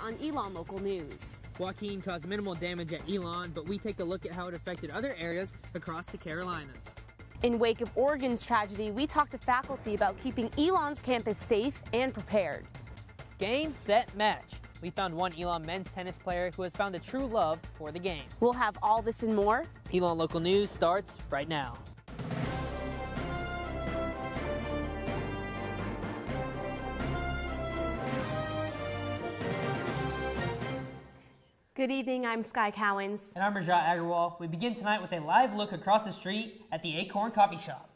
on Elon Local News. Joaquin caused minimal damage at Elon, but we take a look at how it affected other areas across the Carolinas. In wake of Oregon's tragedy, we talked to faculty about keeping Elon's campus safe and prepared. Game, set, match. We found one Elon men's tennis player who has found a true love for the game. We'll have all this and more. Elon Local News starts right now. Good evening, I'm Sky Cowens. And I'm Rajat Agarwal. We begin tonight with a live look across the street at the Acorn Coffee Shop.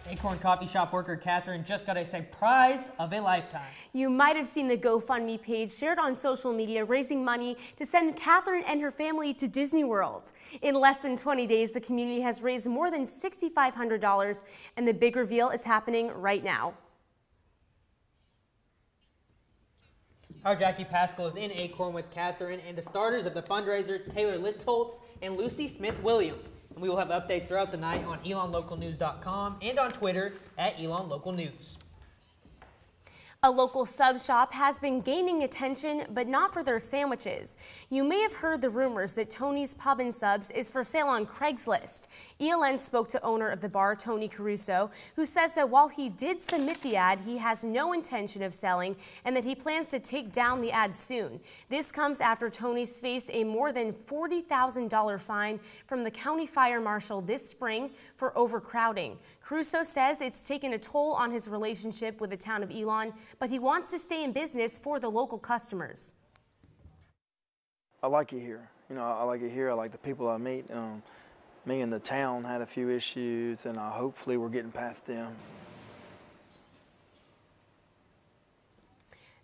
Acorn Coffee Shop worker Catherine just got a surprise of a lifetime. You might have seen the GoFundMe page shared on social media raising money to send Catherine and her family to Disney World. In less than 20 days, the community has raised more than $6,500, and the big reveal is happening right now. Our Jackie Pascal is in Acorn with Catherine and the starters of the fundraiser, Taylor Listholtz and Lucy Smith-Williams. And we will have updates throughout the night on ElonLocalNews.com and on Twitter at ElonLocalNews. A local sub shop has been gaining attention, but not for their sandwiches. You may have heard the rumors that Tony's Pub and Subs is for sale on Craigslist. Elon spoke to owner of the bar, Tony Caruso, who says that while he did submit the ad, he has no intention of selling and that he plans to take down the ad soon. This comes after Tony's faced a more than $40,000 fine from the county fire marshal this spring for overcrowding. Caruso says it's taken a toll on his relationship with the town of Elon, but he wants to stay in business for the local customers. I like it here. I like it here. I like the people I meet. Me and the town had a few issues, and hopefully we're getting past them.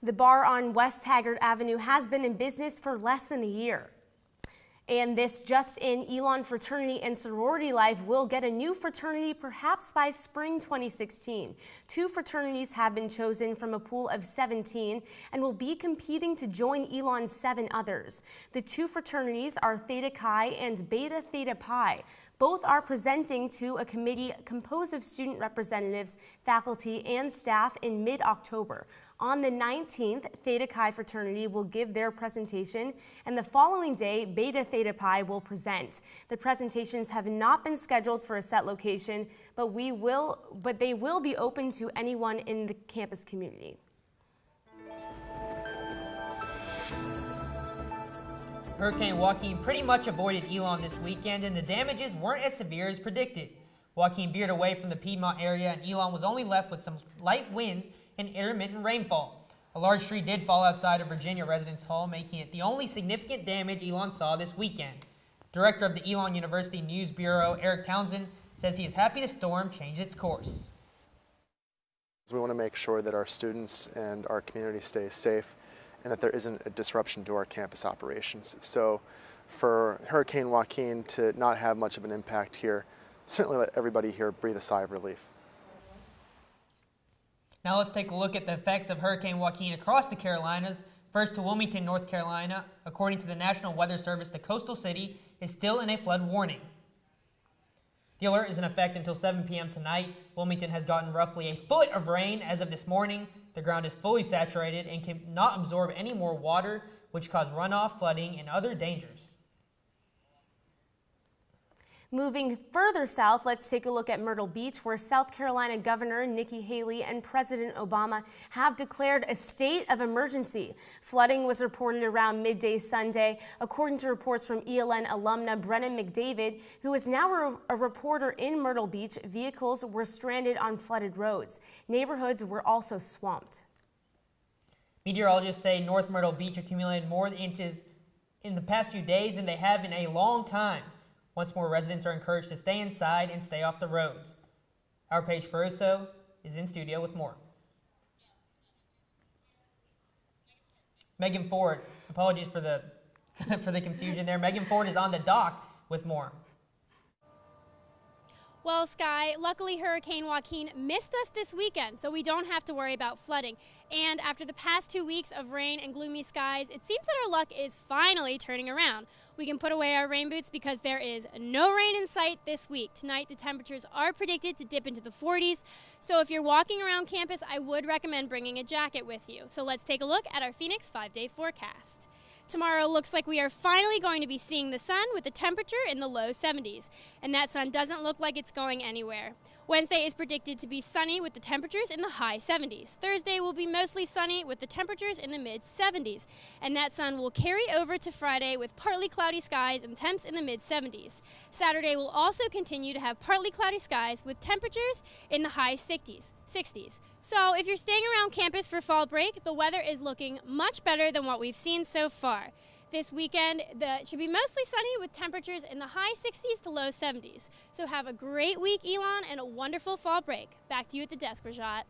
The bar on West Haggard Avenue has been in business for less than a year. And this just in, Elon fraternity and sorority life will get a new fraternity perhaps by spring 2016. 2 fraternities have been chosen from a pool of 17 and will be competing to join Elon's 7 others. The 2 fraternities are Theta Chi and Beta Theta Pi. Both are presenting to a committee composed of student representatives, faculty, and staff in mid-October. On the 19th, Theta Chi fraternity will give their presentation, and the following day, Beta Theta Pi will present. The presentations have not been scheduled for a set location, but they will be open to anyone in the campus community. Hurricane Joaquin pretty much avoided Elon this weekend, and the damages weren't as severe as predicted. Joaquin veered away from the Piedmont area, and Elon was only left with some light winds and intermittent rainfall. A large tree did fall outside of Virginia Residence Hall, making it the only significant damage Elon saw this weekend. Director of the Elon University News Bureau, Eric Townsend, says he is happy the storm changed its course. We want to make sure that our students and our community stays safe and that there isn't a disruption to our campus operations. So for Hurricane Joaquin to not have much of an impact here, certainly let everybody here breathe a sigh of relief. Now let's take a look at the effects of Hurricane Joaquin across the Carolinas. First to Wilmington, North Carolina. According to the National Weather Service, the coastal city is still in a flood warning. The alert is in effect until 7 p.m. tonight. Wilmington has gotten roughly a foot of rain as of this morning. The ground is fully saturated and cannot absorb any more water, which cause runoff, flooding, and other dangers. Moving further south, let's take a look at Myrtle Beach, where South Carolina Governor Nikki Haley and President Obama have declared a state of emergency. Flooding was reported around midday Sunday, according to reports from Elon alumna Brennan McDavid, who is now a reporter in Myrtle Beach. Vehicles were stranded on flooded roads. Neighborhoods were also swamped. Meteorologists say North Myrtle Beach accumulated more inches in the past few days than they have in a long time. Once more, residents are encouraged to stay inside and stay off the roads. Our Paige Peruso is in studio with more. Megan Ford, apologies for the for the confusion there. Megan Ford is on the dock with more. Well, Sky, luckily Hurricane Joaquin missed us this weekend, so we don't have to worry about flooding. And after the past 2 weeks of rain and gloomy skies, it seems that our luck is finally turning around. We can put away our rain boots because there is no rain in sight this week. Tonight, the temperatures are predicted to dip into the 40s. So if you're walking around campus, I would recommend bringing a jacket with you. So let's take a look at our Phoenix 5-day forecast. Tomorrow looks like we are finally going to be seeing the sun with the temperature in the low 70s. And that sun doesn't look like it's going anywhere. Wednesday is predicted to be sunny with the temperatures in the high 70s. Thursday will be mostly sunny with the temperatures in the mid 70s. And that sun will carry over to Friday with partly cloudy skies and temps in the mid 70s. Saturday will also continue to have partly cloudy skies with temperatures in the high 60s. So if you're staying around campus for fall break, the weather is looking much better than what we've seen so far. This weekend, it should be mostly sunny with temperatures in the high 60s to low 70s. So have a great week, Elon, and a wonderful fall break. Back to you at the desk, Rajat.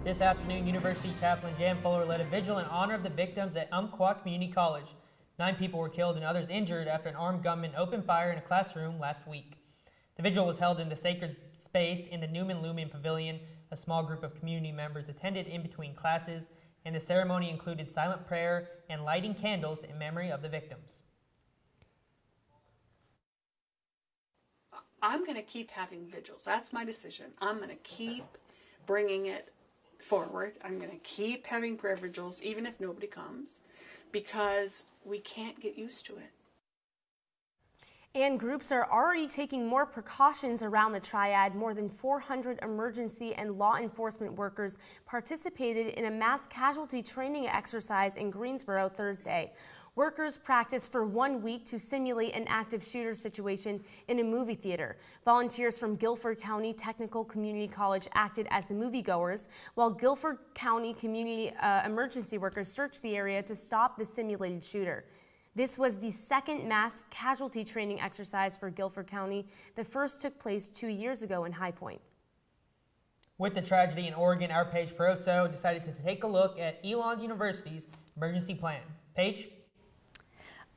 This afternoon, University Chaplain Jan Fuller led a vigil in honor of the victims at Umpqua Community College. 9 people were killed and others injured after an armed gunman opened fire in a classroom last week. The vigil was held in the sacred space in the Newman Lumen Pavilion. A small group of community members attended in between classes, and the ceremony included silent prayer and lighting candles in memory of the victims. I'm going to keep having vigils. That's my decision. I'm going to keep bringing it forward. I'm going to keep having prayer vigils, even if nobody comes, because we can't get used to it. And groups are already taking more precautions around the triad. More than 400 emergency and law enforcement workers participated in a mass casualty training exercise in Greensboro Thursday. Workers practiced for 1 week to simulate an active shooter situation in a movie theater. Volunteers from Guilford County Technical Community College acted as moviegoers, while Guilford County community emergency workers searched the area to stop the simulated shooter. This was the second mass casualty training exercise for Guilford County. The first took place 2 years ago in High Point. With the tragedy in Oregon, our Paige Peroso decided to take a look at Elon University's emergency plan. Paige?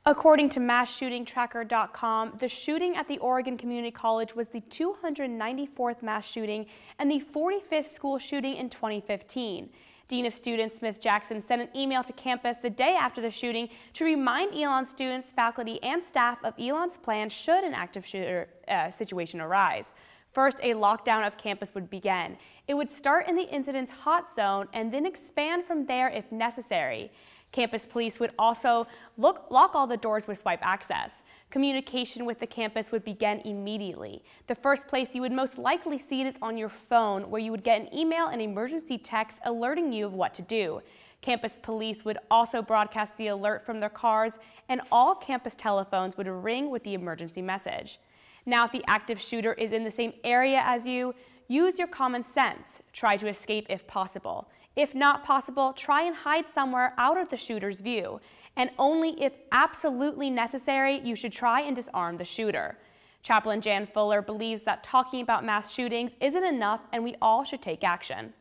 According to MassShootingTracker.com, the shooting at the Oregon Community College was the 294th mass shooting and the 45th school shooting in 2015. Dean of Students Smith Jackson sent an email to campus the day after the shooting to remind Elon students, faculty, and staff of Elon's plan should an active shooter situation arise. First, a lockdown of campus would begin. It would start in the incident's hot zone and then expand from there if necessary. Campus police would also lock all the doors with swipe access. Communication with the campus would begin immediately. The first place you would most likely see it is on your phone, where you would get an email and emergency text alerting you of what to do. Campus police would also broadcast the alert from their cars, and all campus telephones would ring with the emergency message. Now, if the active shooter is in the same area as you, use your common sense. Try to escape if possible. If not possible, try and hide somewhere out of the shooter's view. And only if absolutely necessary, you should try and disarm the shooter. Chaplain Jan Fuller believes that talking about mass shootings isn't enough and we all should take action.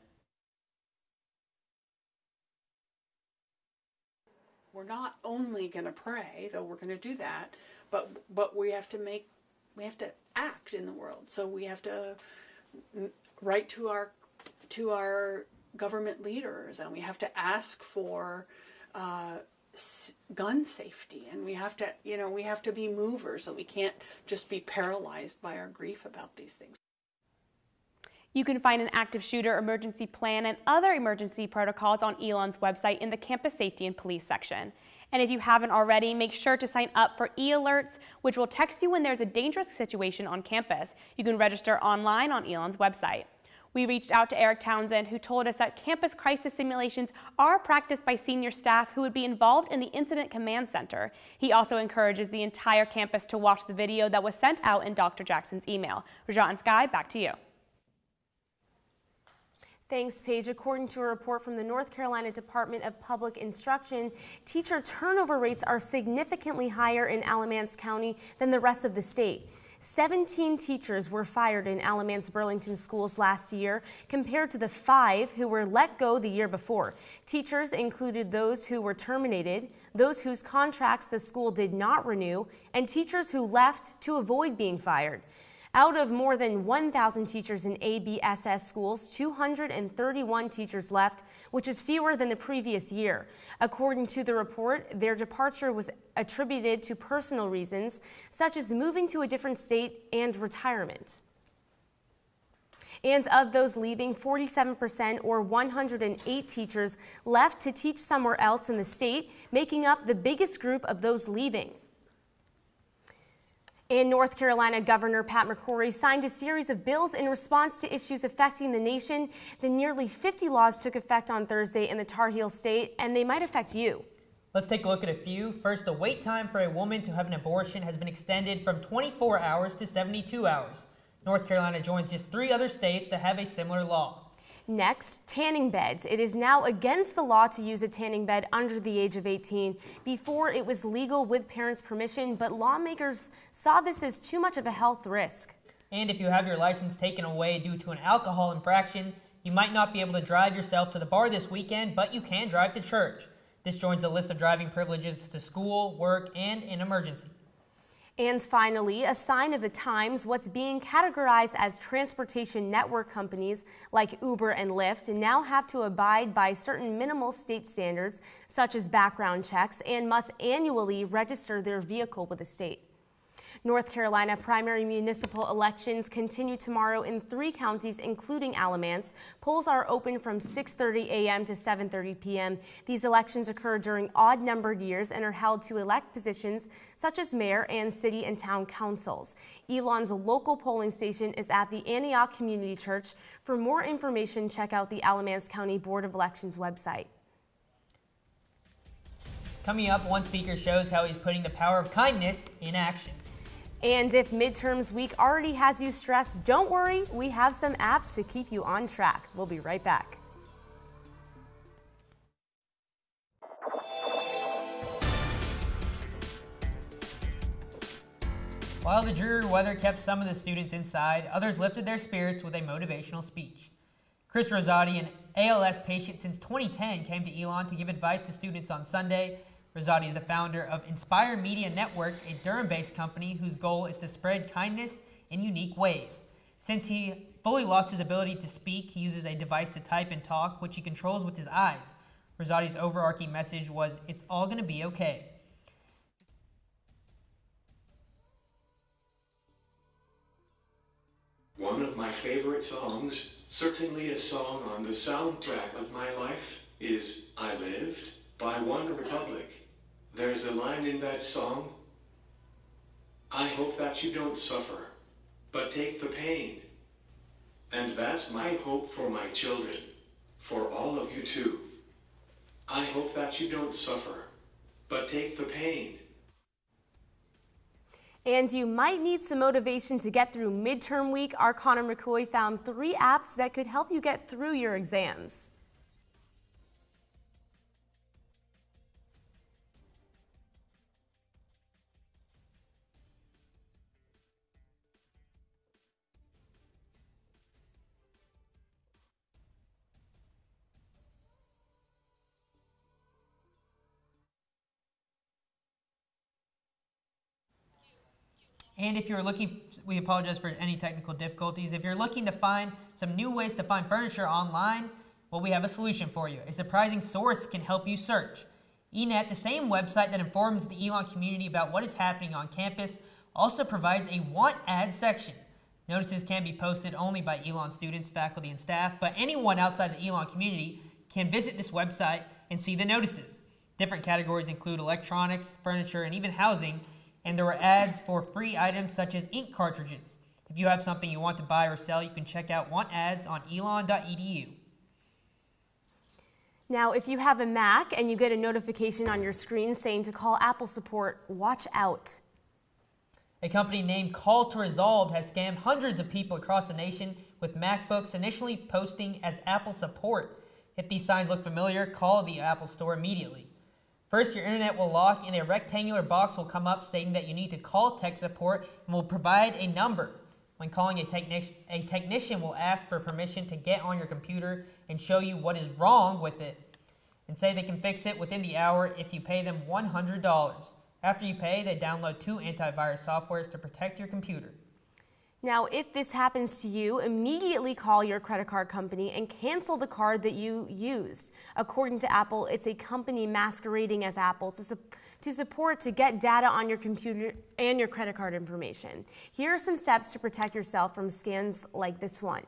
We're not only going to pray, though we're going to do that, but we have to act in the world. So we have to write to our government leaders, and we have to ask for gun safety, and we have to be movers, so we can't just be paralyzed by our grief about these things. You can find an active shooter emergency plan and other emergency protocols on Elon's website in the Campus Safety and Police section. And if you haven't already, make sure to sign up for e-alerts, which will text you when there's a dangerous situation on campus. You can register online on Elon's website. We reached out to Eric Townsend, who told us that campus crisis simulations are practiced by senior staff who would be involved in the Incident Command Center. He also encourages the entire campus to watch the video that was sent out in Dr. Jackson's email. Rajat and Sky, back to you. Thanks, Paige. According to a report from the North Carolina Department of Public Instruction, teacher turnover rates are significantly higher in Alamance County than the rest of the state. 17 teachers were fired in Alamance Burlington schools last year compared to the 5 who were let go the year before. Teachers included those who were terminated, those whose contracts the school did not renew, and teachers who left to avoid being fired. Out of more than 1,000 teachers in ABSS schools, 231 teachers left, which is fewer than the previous year. According to the report, their departure was attributed to personal reasons, such as moving to a different state and retirement. And of those leaving, 47% or 108 teachers left to teach somewhere else in the state, making up the biggest group of those leaving. In North Carolina, Governor Pat McCrory signed a series of bills in response to issues affecting the nation. The nearly 50 laws took effect on Thursday in the Tar Heel state, and they might affect you. Let's take a look at a few. First, the wait time for a woman to have an abortion has been extended from 24 hours to 72 hours. North Carolina joins just 3 other states that have a similar law. Next, tanning beds. It is now against the law to use a tanning bed under the age of 18. Before, it was legal with parents' permission, but lawmakers saw this as too much of a health risk. And if you have your license taken away due to an alcohol infraction, you might not be able to drive yourself to the bar this weekend, but you can drive to church. This joins a list of driving privileges to school, work, and in emergency. And finally, a sign of the times, what's being categorized as transportation network companies like Uber and Lyft now have to abide by certain minimal state standards, such as background checks, and must annually register their vehicle with the state. North Carolina primary municipal elections continue tomorrow in 3 counties, including Alamance. Polls are open from 6:30 a.m. to 7:30 p.m. These elections occur during odd-numbered years and are held to elect positions such as mayor and city and town councils. Elon's local polling station is at the Antioch Community Church. For more information, check out the Alamance County Board of Elections website. Coming up, one speaker shows how he's putting the power of kindness in action. And if midterms week already has you stressed, don't worry, we have some apps to keep you on track. We'll be right back. While the dreary weather kept some of the students inside, others lifted their spirits with a motivational speech. Chris Rosati, an ALS patient since 2010, came to Elon to give advice to students on Sunday. Rosati is the founder of Inspire Media Network, a Durham-based company whose goal is to spread kindness in unique ways. Since he fully lost his ability to speak, he uses a device to type and talk, which he controls with his eyes. Rosati's overarching message was, "It's all going to be okay." One of my favorite songs, certainly a song on the soundtrack of my life, is I Lived by One Republic. There's a line in that song, I hope that you don't suffer, but take the pain. And that's my hope for my children, for all of you too. I hope that you don't suffer, but take the pain. And you might need some motivation to get through midterm week. Our Connor McCoy found 3 apps that could help you get through your exams. And if you're looking, we apologize for any technical difficulties. If you're looking to find some new ways to find furniture online, well, we have a solution for you. A surprising source can help you search. eNet, the same website that informs the Elon community about what is happening on campus, also provides a want ad section. Notices can be posted only by Elon students, faculty, and staff, but anyone outside the Elon community can visit this website and see the notices. Different categories include electronics, furniture, and even housing, and there are ads for free items such as ink cartridges. If you have something you want to buy or sell, you can check out Want Ads on elon.edu. Now, if you have a Mac and you get a notification on your screen saying to call Apple support, watch out. A company named Call to Resolve has scammed hundreds of people across the nation with MacBooks initially posting as Apple support. If these signs look familiar, call the Apple Store immediately. First, your internet will lock and a rectangular box will come up stating that you need to call tech support and will provide a number. When calling, a technician will ask for permission to get on your computer and show you what is wrong with it and say they can fix it within the hour if you pay them $100. After you pay, they download 2 antivirus softwares to protect your computer. Now, if this happens to you, immediately call your credit card company and cancel the card that you used. According to Apple, it's a company masquerading as Apple to get data on your computer and your credit card information. Here are some steps to protect yourself from scams like this one.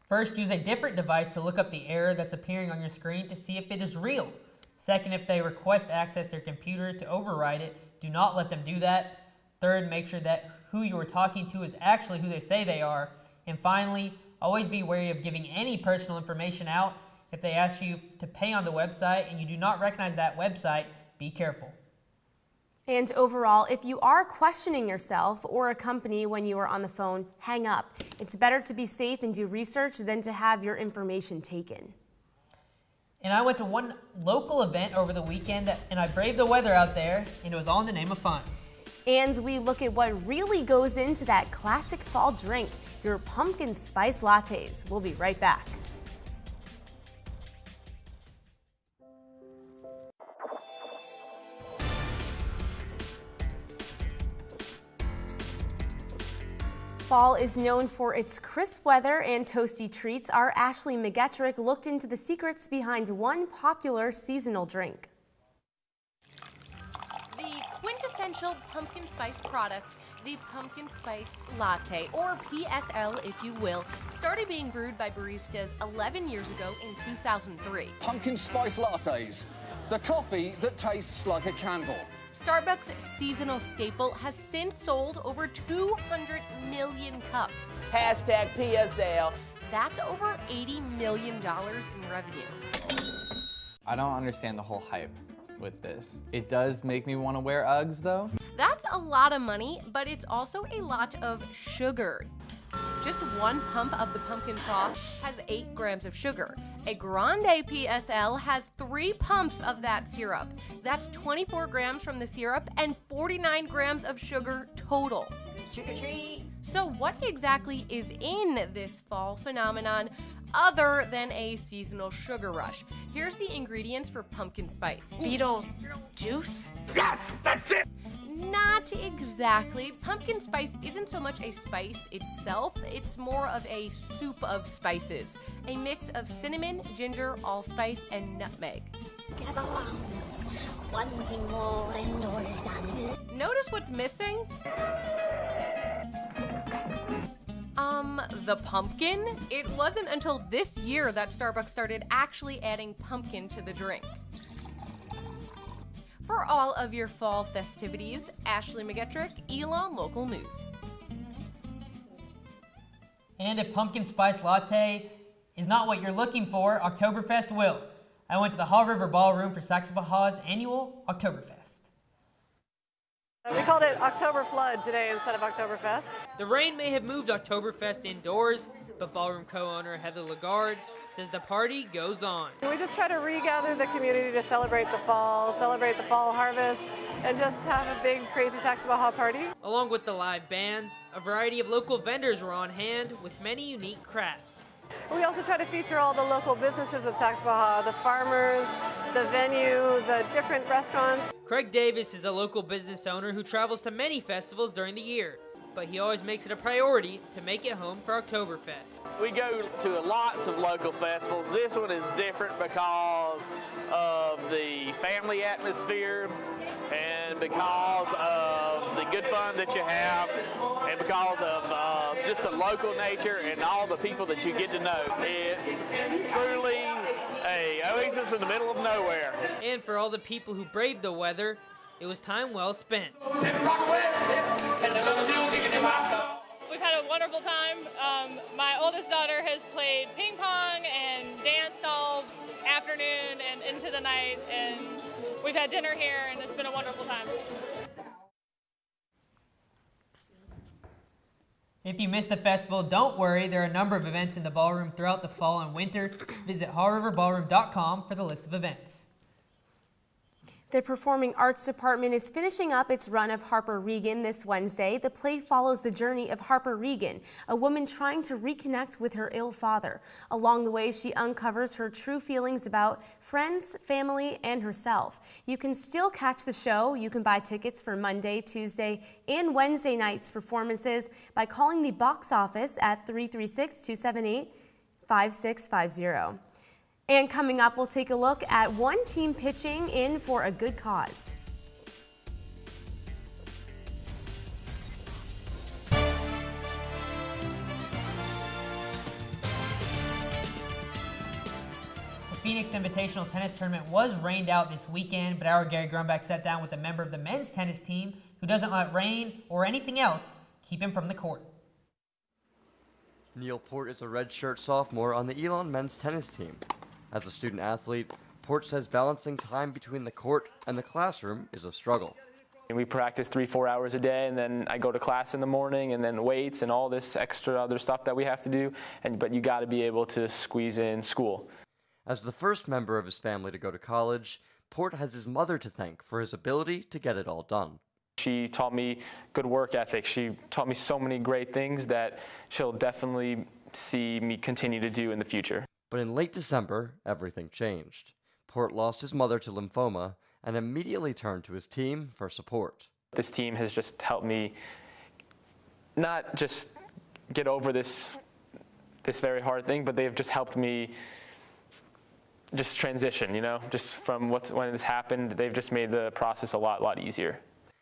First, use a different device to look up the error that's appearing on your screen to see if it is real. Second, if they request access to your computer to override it, do not let them do that. Third, make sure that who you are talking to is actually who they say they are. And finally, always be wary of giving any personal information out. If they ask you to pay on the website and you do not recognize that website, be careful. And overall, if you are questioning yourself or a company when you are on the phone, hang up. It's better to be safe and do research than to have your information taken. And I went to one local event over the weekend and I braved the weather out there, and it was all in the name of fun. And we look at what really goes into that classic fall drink, your pumpkin spice lattes. We'll be right back. Fall is known for its crisp weather and toasty treats. Our Ashley McGettrick looked into the secrets behind one popular seasonal drink. The quintessential pumpkin spice product, the pumpkin spice latte, or PSL if you will, started being brewed by baristas 11 years ago in 2003. Pumpkin spice lattes, the coffee that tastes like a candle. Starbucks' seasonal staple has since sold over 200 million cups. Hashtag PSL. That's over $80 million in revenue. I don't understand the whole hype with this. It does make me want to wear Uggs though. That's a lot of money, but it's also a lot of sugar. Just one pump of the pumpkin sauce has 8 grams of sugar. A grande PSL has 3 pumps of that syrup. That's 24 grams from the syrup and 49 grams of sugar total. Sugar tree. So what exactly is in this fall phenomenon other than a seasonal sugar rush? Here's the ingredients for pumpkin spice. Beetle juice? Yes, that's it! Not exactly. Pumpkin spice isn't so much a spice itself, it's more of a soup of spices. A mix of cinnamon, ginger, allspice, and nutmeg. One thing more and all is done. Notice what's missing? The pumpkin? It wasn't until this year that Starbucks started actually adding pumpkin to the drink. For all of your fall festivities, Ashley McGettrick, Elon Local News. And if pumpkin spice latte is not what you're looking for, Oktoberfest will. I went to the Haw River Ballroom for Saxe Baha's annual Oktoberfest. We called it October Flood today instead of Oktoberfest. The rain may have moved Oktoberfest indoors, but ballroom co-owner Heather Lagarde says the party goes on. We just try to regather the community to celebrate the fall harvest, and just have a big crazy Saxe Baha party. Along with the live bands, a variety of local vendors were on hand with many unique crafts. We also try to feature all the local businesses of Saxe Baha, the farmers, the venue, the different restaurants. Craig Davis is a local business owner who travels to many festivals during the year, but he always makes it a priority to make it home for Oktoberfest. We go to lots of local festivals. This one is different because of the family atmosphere and because of the good fun that you have and because of just the local nature and all the people that you get to know. It's truly a oasis in the middle of nowhere. And for all the people who braved the weather, it was time well spent. We've had a wonderful time. My oldest daughter has played ping pong and danced all afternoon and into the night, and we've had dinner here, and it's been a wonderful time. If you missed the festival, don't worry. There are a number of events in the ballroom throughout the fall and winter. Visit HawRiverBallroom.com for the list of events. The Performing Arts Department is finishing up its run of Harper Regan this Wednesday. The play follows the journey of Harper Regan, a woman trying to reconnect with her ill father. Along the way, she uncovers her true feelings about friends, family, and herself. You can still catch the show. You can buy tickets for Monday, Tuesday, and Wednesday night's performances by calling the box office at 336-278-5650. And coming up, we'll take a look at one team pitching in for a good cause. The Phoenix Invitational Tennis Tournament was rained out this weekend, but our Gary Grumback sat down with a member of the men's tennis team who doesn't let rain or anything else keep him from the court. Neil Port is a redshirt sophomore on the Elon men's tennis team. As a student athlete, Port says balancing time between the court and the classroom is a struggle. We practice 3-4 hours a day, and then I go to class in the morning, and then weights and all this extra other stuff that we have to do. But you got to be able to squeeze in school. As the first member of his family to go to college, Port has his mother to thank for his ability to get it all done. She taught me good work ethic. She taught me so many great things that she'll definitely see me continue to do in the future. But in late December, everything changed. Port lost his mother to lymphoma and immediately turned to his team for support. This team has just helped me not just get over this very hard thing, but they've just helped me just transition, just from when this happened. They've just made the process a lot easier.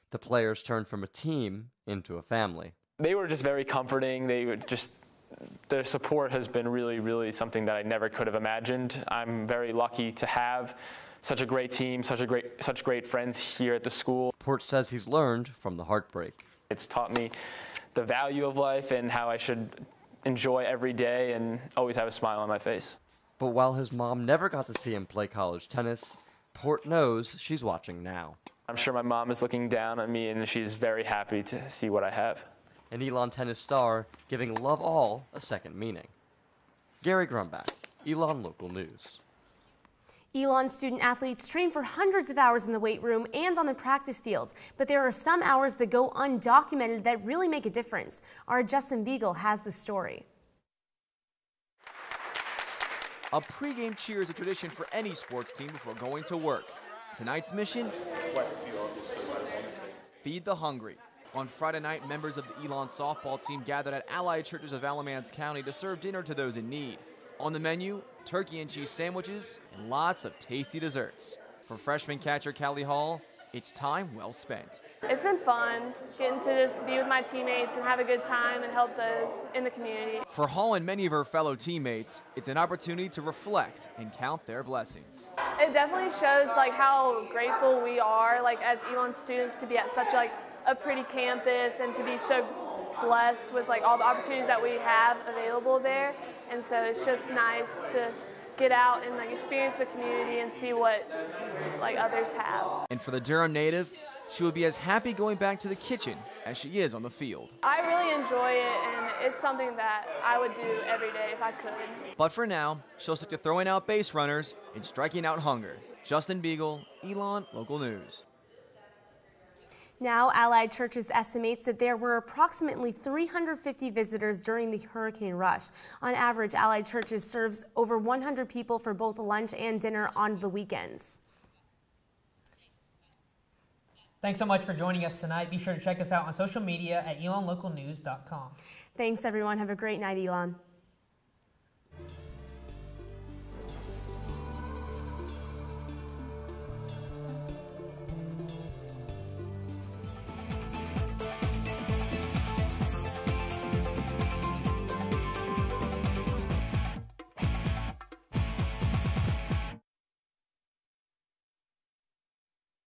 The players turned from a team into a family. They were just very comforting. Their support has been really something that I never could have imagined. I'm very lucky to have such a great team, such great friends here at the school. Port says he's learned from the heartbreak. It's taught me the value of life and how I should enjoy every day and always have a smile on my face. But while his mom never got to see him play college tennis, Port knows she's watching now. I'm sure my mom is looking down on me, and she's very happy to see what I have. An Elon tennis star giving love all a second meaning. Gary Grumback, Elon Local News. Elon student athletes train for hundreds of hours in the weight room and on the practice fields, but there are some hours that go undocumented that really make a difference. Our Justin Beagle has the story. A pregame cheer is a tradition for any sports team before going to work. Tonight's mission? Feed the hungry. On Friday night, members of the Elon softball team gathered at Allied Churches of Alamance County to serve dinner to those in need. On the menu, turkey and cheese sandwiches and lots of tasty desserts. For freshman catcher Callie Hall, it's time well spent. It's been fun getting to just be with my teammates and have a good time and help those in the community. For Hall and many of her fellow teammates, it's an opportunity to reflect and count their blessings. It definitely shows how grateful we are as Elon students to be at such a pretty campus and to be so blessed with all the opportunities that we have available there. And so it's just nice to get out and experience the community and see what others have. And for the Durham native, she will be as happy going back to the kitchen as she is on the field. I really enjoy it, and it's something that I would do every day if I could. But for now, she'll stick to throwing out base runners and striking out hunger. Justin Beagle, Elon Local News. Now, Allied Churches estimates that there were approximately 350 visitors during the hurricane rush. On average, Allied Churches serves over 100 people for both lunch and dinner on the weekends. Thanks so much for joining us tonight. Be sure to check us out on social media at elonlocalnews.com. Thanks, everyone. Have a great night, Elon.